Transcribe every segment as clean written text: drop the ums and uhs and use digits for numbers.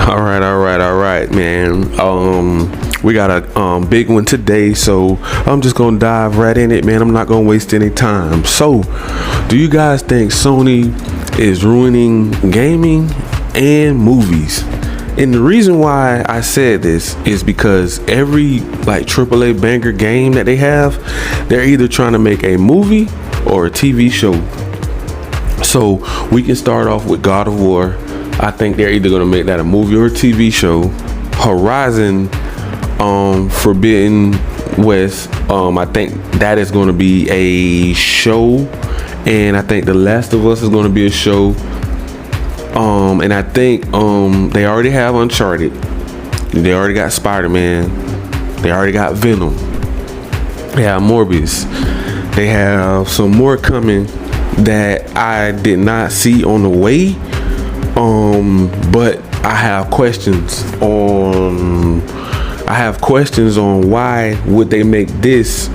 All right, man. We got a big one today, so I'm just gonna dive right in it, man. I'm not gonna waste any time. So, do you guys think Sony is ruining gaming and movies? And the reason why I said this is because every AAA banger game that they have, they're either trying to make a movie or a TV show. So we can start off with God of War. I think they're either going to make that a movie or a TV show. Horizon, Forbidden West, I think that is going to be a show. And I think The Last of Us is going to be a show. And I think they already have Uncharted. They already got Spider-Man. They already got Venom. They have Morbius. They have some more coming that I did not see on the way. But I have questions on why would they make this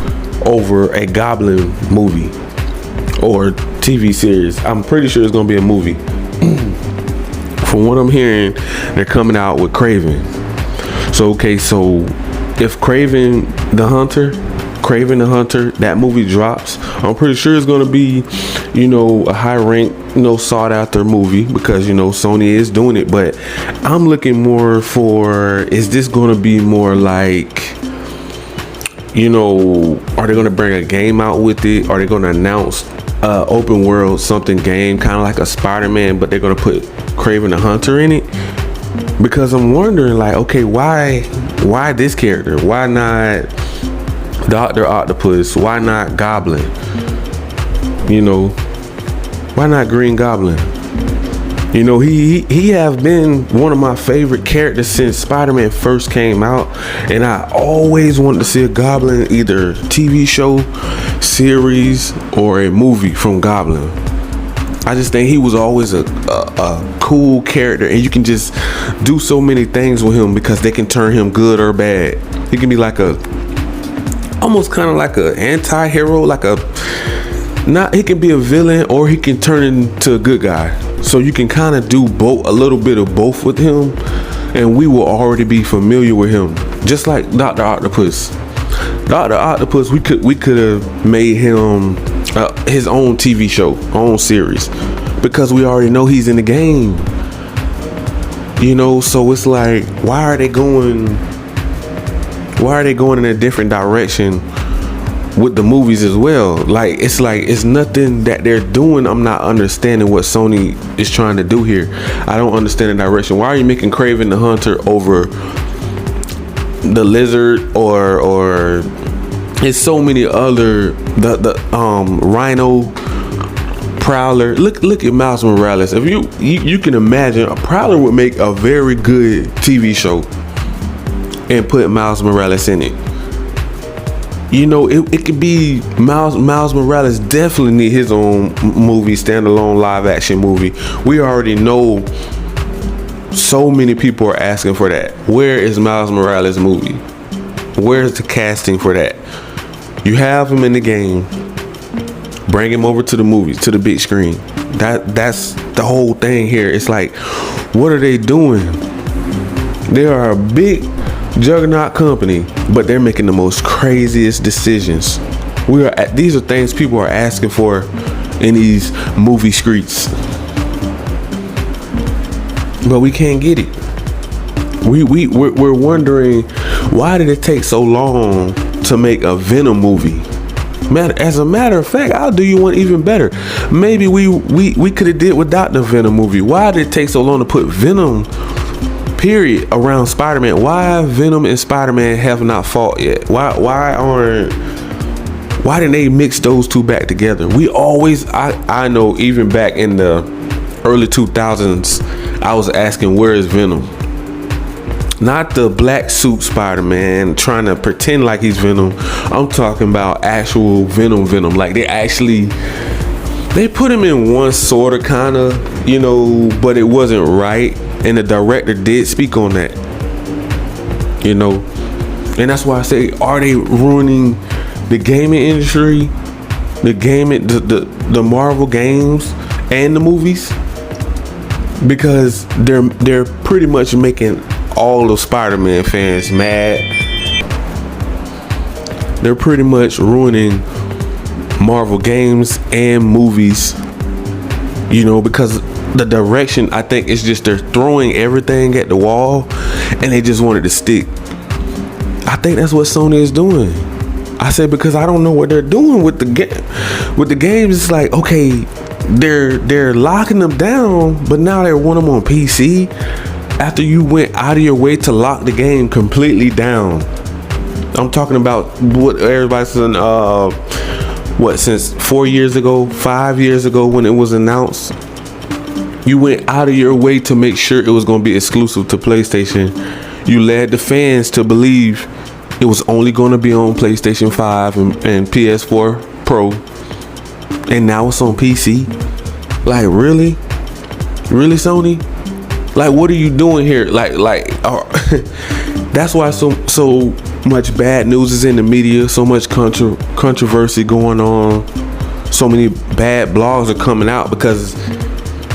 over a Goblin movie or TV series. I'm pretty sure it's gonna be a movie. From what I'm hearing, they're coming out with Kraven. So if Kraven the Hunter, that movie drops, I'm pretty sure it's gonna be, a high rank, sought after movie because Sony is doing it. But I'm looking more for, is this gonna be more like, are they gonna bring a game out with it? Are they gonna announce open world something game, kind of like a Spider-Man, but they're gonna put Kraven the Hunter in it? Because I'm wondering, why this character? Why not Dr. Octopus? Why not Goblin? Why not Green Goblin? He have been one of my favorite characters since Spider-Man first came out, and I always wanted to see a Goblin, either TV show, series, or a movie from Goblin. I just think he was always a cool character, and you can just do so many things with him because they can turn him good or bad. He can be almost kind of like an anti-hero, he can be a villain or he can turn into a good guy. So you can kind of do both, a little bit of both with him, and we will already be familiar with him. Just like Dr. Octopus. Dr. Octopus, we could have made him his own TV show, own series, because we already know he's in the game. So it's like, why are they going in a different direction with the movies as well? It's nothing that they're doing. I'm not understanding what Sony is trying to do here. I don't understand the direction. Why are you making Kraven the Hunter over the Lizard or it's so many other the Rhino, Prowler? Look at Miles Morales. If you can imagine, a Prowler would make a very good TV show and put Miles Morales in it. It could be Miles Morales definitely need his own movie, standalone live action movie. We already know so many people are asking for that. Where is Miles Morales movie? Where's the casting for that? You have him in the game. Bring him over to the movies, to the big screen. That's the whole thing here. It's like, what are they doing? They are a big juggernaut company, but they're making the most craziest decisions. These are things people are asking for in these movie streets, but we can't get it. We're wondering, why did it take so long to make a Venom movie? As a matter of fact, I'll do you one even better. Maybe we could have did without the Venom movie. Why did it take so long to put Venom period around Spider-Man? Why Venom and Spider-Man have not fought yet? Why didn't they mix those two back together? I know even back in the early 2000s, I was asking, where is Venom? Not the black suit Spider-Man trying to pretend like he's Venom. I'm talking about actual Venom. They put him in one sort of kind of, but it wasn't right. And the director did speak on that, and that's why I say, are they ruining the gaming industry, the Marvel games and the movies? because they're pretty much making all the Spider-Man fans mad. They're pretty much ruining Marvel games and movies, you know, because the direction, I think it's just they're throwing everything at the wall and they just want it to stick. I think that's what Sony is doing. I said, because I don't know what they're doing with the games. It's like, okay, they're locking them down, but now they want them on PC after you went out of your way to lock the game completely down. I'm talking about what everybody's saying, since 4 years ago, 5 years ago when it was announced, you went out of your way to make sure it was going to be exclusive to PlayStation. You led the fans to believe it was only going to be on PlayStation 5 and PS4 Pro, and now it's on PC. Like, really, Sony? Like, what are you doing here? That's why so much bad news is in the media, so much controversy going on, so many bad blogs are coming out, because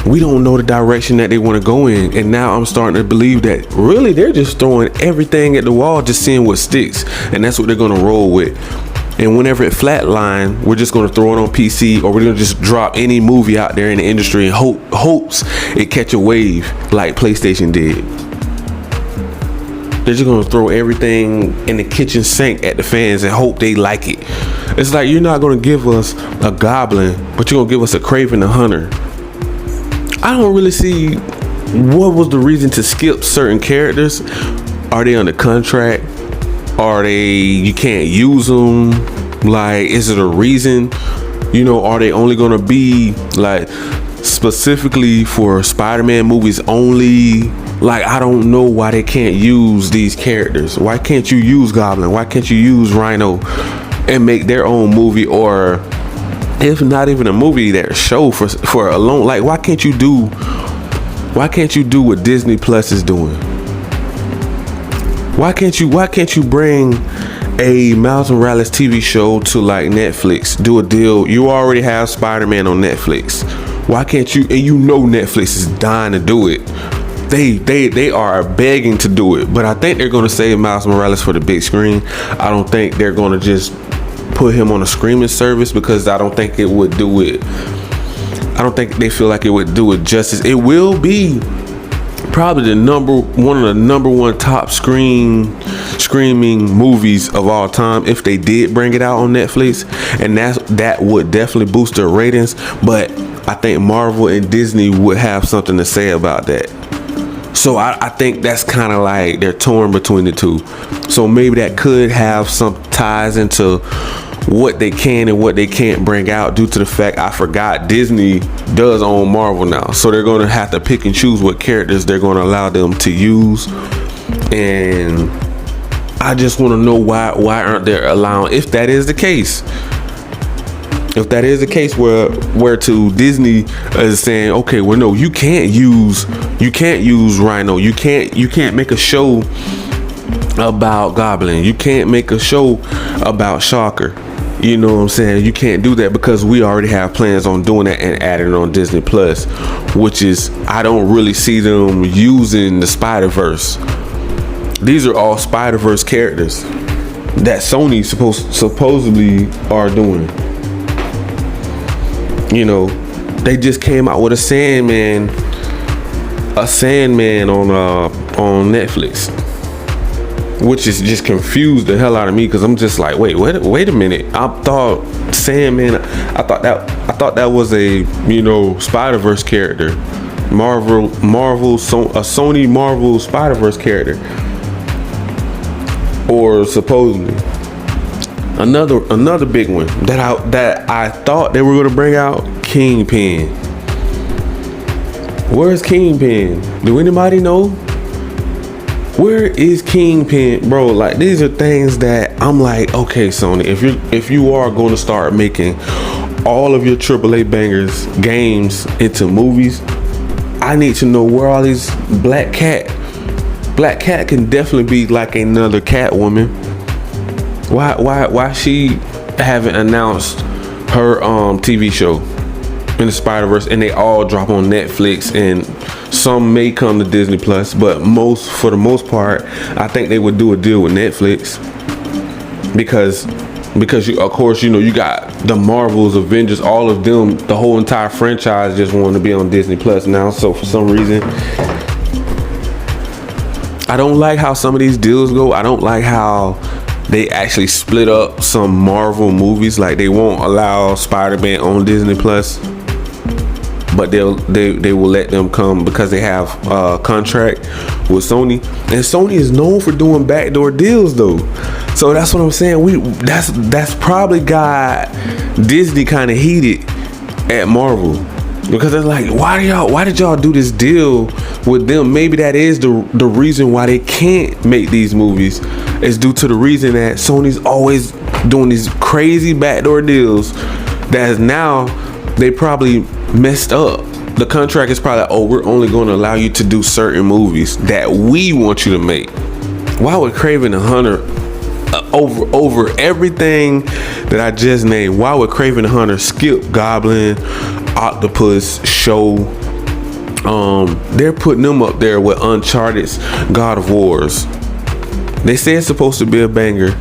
we don't know the direction that they want to go in. And now I'm starting to believe that really they're just throwing everything at the wall, just seeing what sticks, and that's what they're going to roll with. And whenever it flatline, we're just going to throw it on PC, or we're going to just drop any movie out there in the industry and hopes it catch a wave like PlayStation did. They're just going to throw everything in the kitchen sink at the fans and hope they like it. It's like, you're not going to give us a Goblin, but you're going to give us a Kraven the Hunter. I don't really see what was the reason to skip certain characters. Are they under contract? Are you can't use them? Like, is it a reason? You know, are they only going to be like specifically for Spider-Man movies only? Like, I don't know why they can't use these characters. Why can't you use Goblin? Why can't you use Rhino and make their own movie, or if not even a movie, that show for alone? Like, why can't you do what Disney Plus is doing? Why can't you bring a Miles Morales TV show to like Netflix? Do a deal. You already have Spider-Man on Netflix. Why can't you? And you know Netflix is dying to do it. They are begging to do it, but I think they're going to save Miles Morales for the big screen. I don't think they're going to just put him on a streaming service, because I don't think it would do it. I don't think they feel like it would do it justice. It will be probably one of the number one top streaming movies of all time if they did bring it out on Netflix, and that would definitely boost their ratings. But I think Marvel and Disney would have something to say about that. So I think that's kind of like they're torn between the two. So maybe that could have some ties into what they can and what they can't bring out, due to the fact, I forgot, Disney does own Marvel now. So they're going to have to pick and choose what characters they're going to allow them to use. And I just want to know why aren't they allowing, if that is the case, where to Disney is saying, okay, well, no, you can't use Rhino, you can't make a show about Goblin, you can't make a show about Shocker. You know what I'm saying? You can't do that, because we already have plans on doing that and adding it on Disney Plus, which is, I don't really see them using the Spider-Verse. These are all Spider-Verse characters that Sony supposedly are doing. You know, they just came out with a Sandman on Netflix, which is just confused the hell out of me, because I'm just like, wait a minute. I thought Sandman, I thought that was a, you know, Spider-Verse character, a Sony Marvel Spider-Verse character, or supposedly. Another big one that I thought they were going to bring out, Kingpin. Where's Kingpin? Do anybody know? Where is Kingpin, bro? Like, these are things that I'm like, okay, Sony, if you are going to start making all of your AAA bangers games into movies, I need to know where all these Black Cat can definitely be like another Catwoman. Why she haven't announced her TV show in the Spider-Verse, and they all drop on Netflix and some may come to Disney Plus, but for the most part, I think they would do a deal with Netflix because you, of course, you know, you got the Marvels, Avengers, all of them, the whole entire franchise just want to be on Disney Plus now. So for some reason, I don't like how some of these deals go. I don't like how they actually split up some Marvel movies. Like, they won't allow Spider-Man on Disney Plus, but they will let them come because they have a contract with Sony, and Sony is known for doing backdoor deals though. So that's what I'm saying. That's probably got Disney kind of heated at Marvel, because it's like, why did y'all do this deal with them? Maybe that is the reason why they can't make these movies, is due to the reason that Sony's always doing these crazy backdoor deals that is now they probably messed up. The contract is probably, oh, we're only going to allow you to do certain movies that we want you to make. Why would Kraven the Hunter over everything that I just named? Why would Kraven the Hunter skip Goblin, Octopus, Show? They're putting them up there with Uncharted's, God of Wars. They say it's supposed to be a banger.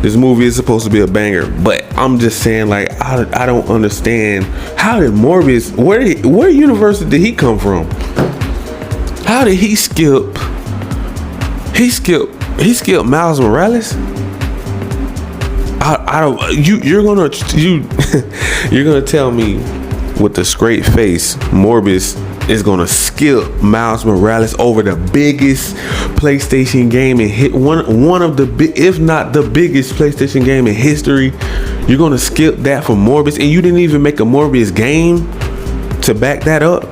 This movie is supposed to be a banger, but I'm just saying, like, I don't understand. How did Morbius, where universe did he come from? How did he skip Miles Morales? I don't, you're gonna tell me with a straight face Morbius is gonna skip Miles Morales over the biggest PlayStation game in one of the big, if not the biggest PlayStation game in history? You're gonna skip that for Morbius, and you didn't even make a Morbius game to back that up?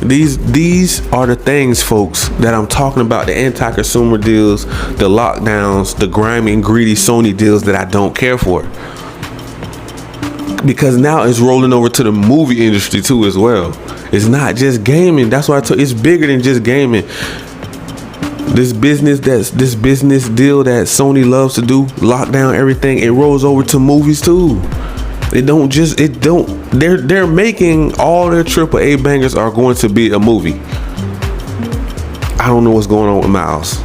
These are the things, folks, that I'm talking about. The anti-consumer deals, the lockdowns, the grimy and greedy Sony deals that I don't care for. Because now it's rolling over to the movie industry too as well. It's not just gaming. That's why it's bigger than just gaming. This business deal that Sony loves to do, lock down everything, it rolls over to movies too. They're making all their AAA bangers are going to be a movie. I don't know what's going on with Miles.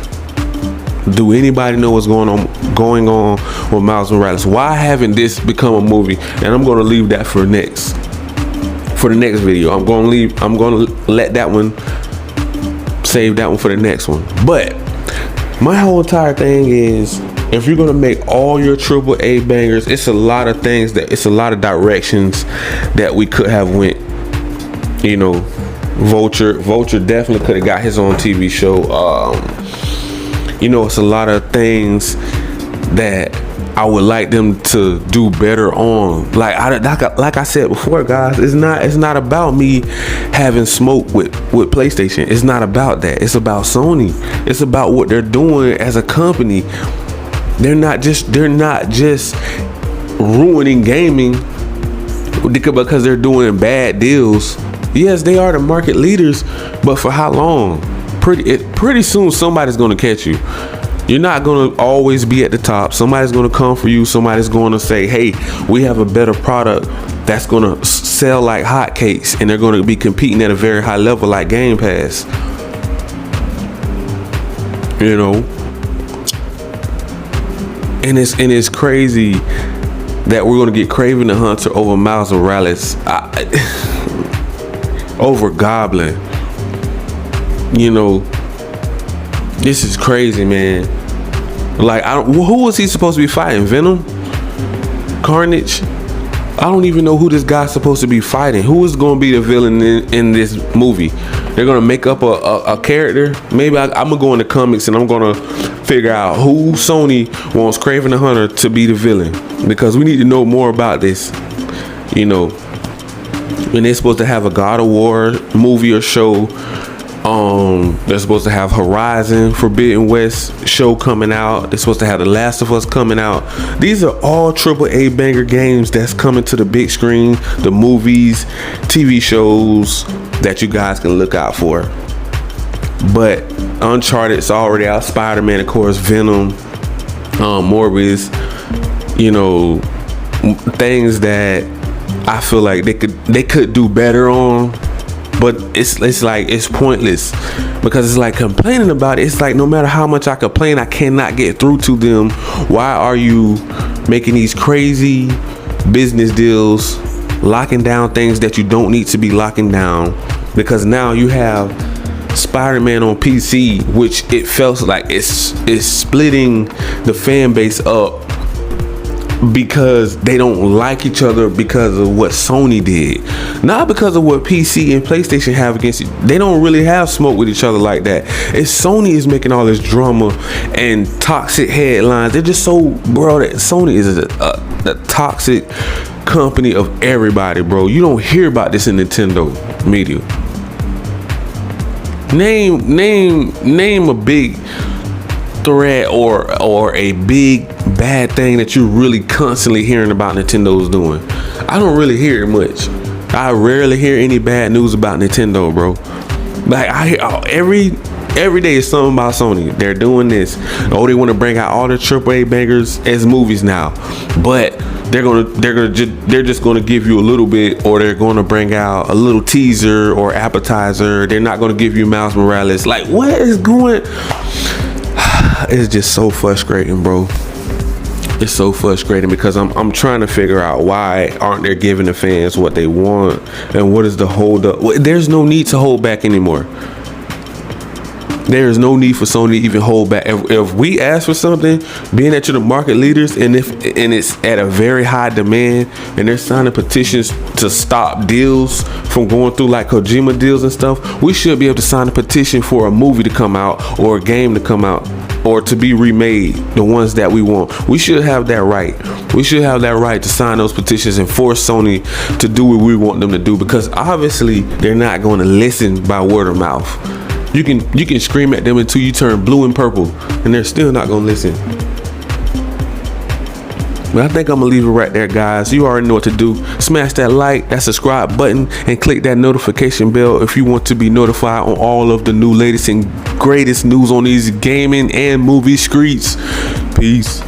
Do anybody know what's going on with Miles Morales? Why haven't this become a movie? And I'm going to leave that for the next video. I'm going to let that one, save that one for the next one. But my whole entire thing is, if you're going to make all your AAA bangers, it's a lot of directions that we could have went. You know, Vulture definitely could have got his own TV show. You know, it's a lot of things that I would like them to do better on. Like I said before, guys, it's not about me having smoke with PlayStation. It's not about that. It's about Sony. It's about what they're doing as a company. They're not just ruining gaming because they're doing bad deals. Yes, they are the market leaders, but for how long? Pretty soon somebody's going to catch you. You're not going to always be at the top. Somebody's going to come for you. Somebody's going to say, hey, we have a better product that's going to sell like hotcakes, and they're going to be competing at a very high level like Game Pass. You know, and it's crazy that we're going to get Kraven the Hunter over Miles Morales, over Goblin. You know, this is crazy, man. Like, who was he supposed to be fighting? Venom? Carnage? I don't even know who this guy's supposed to be fighting. Who is going to be the villain in this movie? They're going to make up a character. Maybe I'm going to go in the comics and I'm going to figure out who Sony wants Kraven the Hunter to be the villain, because we need to know more about this. You know, and they're supposed to have a God of War movie or show. They're supposed to have Horizon Forbidden West show coming out. They're supposed to have The Last of Us coming out. These are all AAA banger games that's coming to the big screen, the movies, TV shows that you guys can look out for. But Uncharted's already out. Spider-Man, of course, Venom, Morbius. You know, things that I feel like they could do better on. but it's like it's pointless, because it's like complaining about it. It's like no matter how much I complain, I cannot get through to them. Why are you making these crazy business deals, locking down things that you don't need to be locking down? Because now you have Spider-Man on PC, which it feels like it's splitting the fan base up, because they don't like each other because of what Sony did, not because of what PC and PlayStation have against it. They don't really have smoke with each other like that. It's Sony is making all this drama and toxic headlines. They're just so, bro, that Sony is a toxic company of everybody, bro. You don't hear about this in Nintendo media. Name a big threat or a big bad thing that you're really constantly hearing about Nintendo's doing. I don't really hear it much. I rarely hear any bad news about Nintendo, bro. Like I hear every day is something about Sony. They're doing this. Oh, they want to bring out all the AAA bangers as movies now, but they're just gonna give you a little bit, or they're gonna bring out a little teaser or appetizer. They're not gonna give you Miles Morales. Like, what is going? It's just so frustrating, bro. It's so frustrating, because I'm trying to figure out why aren't they giving the fans what they want, and what is the hold up? There's no need to hold back anymore. There is no need for Sony to even hold back. If we ask for something, being that you're the market leaders, and it's at a very high demand, and they're signing petitions to stop deals from going through, like Kojima deals and stuff, we should be able to sign a petition for a movie to come out, or a game to come out, or to be remade, the ones that we want. We should have that right. We should have that right to sign those petitions and force Sony to do what we want them to do, because obviously they're not going to listen by word of mouth. You can scream at them until you turn blue and purple, and they're still not gonna listen. But I think I'm gonna leave it right there, guys. You already know what to do. Smash that like, that subscribe button, and click that notification bell if you want to be notified on all of the new latest and greatest news on these gaming and movie streets. Peace.